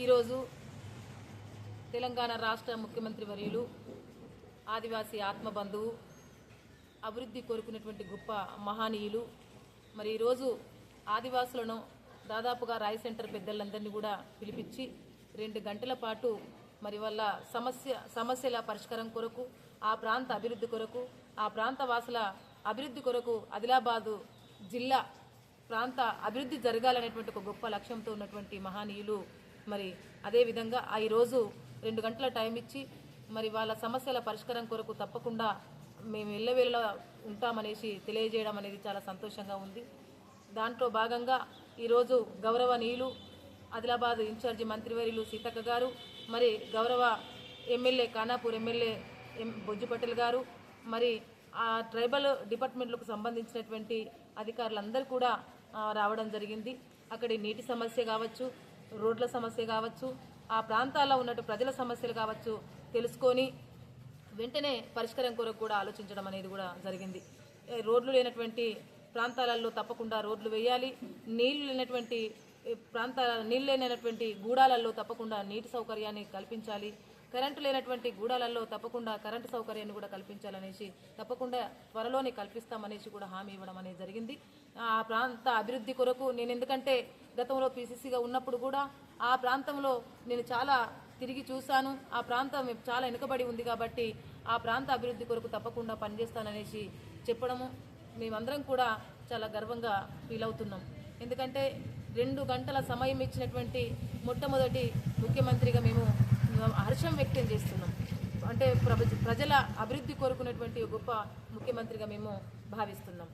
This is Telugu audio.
ఈరోజు తెలంగాణ రాష్ట్ర ముఖ్యమంత్రి వర్యులు ఆదివాసీ ఆత్మబంధువు అభివృద్ధి కోరుకునేటువంటి గొప్ప మహనీయులు మరి ఈరోజు ఆదివాసులను దాదాపుగా రాయ్ సెంటర్ పెద్దలందరినీ కూడా పిలిపించి 2 గంటల పాటు మరి వాళ్ళ సమస్యల పరిష్కారం కొరకు ఆ ప్రాంత అభివృద్ధి కొరకు ఆ ప్రాంత వాసుల అభివృద్ధి కొరకు ఆదిలాబాదు జిల్లా ప్రాంత అభివృద్ధి జరగాలనేటువంటి ఒక గొప్ప లక్ష్యంతో ఉన్నటువంటి మహనీయులు మరి అదేవిధంగా ఈరోజు 2 గంటల టైం ఇచ్చి మరి వాళ్ళ సమస్యల పరిష్కారం కొరకు తప్పకుండా మేము ఎల్లవేళలా ఉంటామనేసి తెలియజేయడం అనేది చాలా సంతోషంగా ఉంది. దాంట్లో భాగంగా ఈరోజు గౌరవనీయులు ఆదిలాబాద్ ఇన్ఛార్జి మంత్రివర్యులు సీతక్క గారు, మరి గౌరవ ఎమ్మెల్యే ఖానాపూర్ ఎమ్మెల్యే బొజ్జు పటేల్ గారు, మరి ఆ ట్రైబల్ డిపార్ట్మెంట్లకు సంబంధించినటువంటి అధికారులందరూ కూడా రావడం జరిగింది. అక్కడి నీటి సమస్య కావచ్చు, రోడ్ల సమస్య కావచ్చు, ఆ ప్రాంతాల్లో ఉన్నట్టు ప్రజల సమస్యలు కావచ్చు తెలుసుకొని వెంటనే పరిష్కారం కొరకు కూడా ఆలోచించడం అనేది కూడా జరిగింది. రోడ్లు లేనటువంటి ప్రాంతాలలో తప్పకుండా రోడ్లు వేయాలి, నీళ్లు లేనటువంటి గూడాలలో తప్పకుండా నీటి సౌకర్యాన్ని కల్పించాలి, కరెంటు లేనటువంటి గూడాలలో తప్పకుండా కరెంటు సౌకర్యాన్ని కూడా కల్పించాలనేసి తప్పకుండా త్వరలోనే కల్పిస్తామనేసి కూడా హామీ ఇవ్వడం అనేది జరిగింది. ఆ ప్రాంత అభివృద్ధి కొరకు నేను ఎందుకంటే గతంలో పీసీసీగా ఉన్నప్పుడు కూడా ఆ ప్రాంతంలో నేను చాలా తిరిగి చూశాను. ఆ ప్రాంతం చాలా వెనుకబడి ఉంది కాబట్టి ఆ ప్రాంత అభివృద్ధి కొరకు తప్పకుండా పనిచేస్తాననేసి చెప్పడము మేమందరం కూడా చాలా గర్వంగా ఫీల్ అవుతున్నాం. ఎందుకంటే 2 గంటల సమయం ఇచ్చినటువంటి మొట్టమొదటి ముఖ్యమంత్రిగా మేము హర్షం వ్యక్తం చేస్తున్నాం. అంటే ప్రజల అభివృద్ధి కోరుకునేటువంటి గొప్ప ముఖ్యమంత్రిగా మేము భావిస్తున్నాం.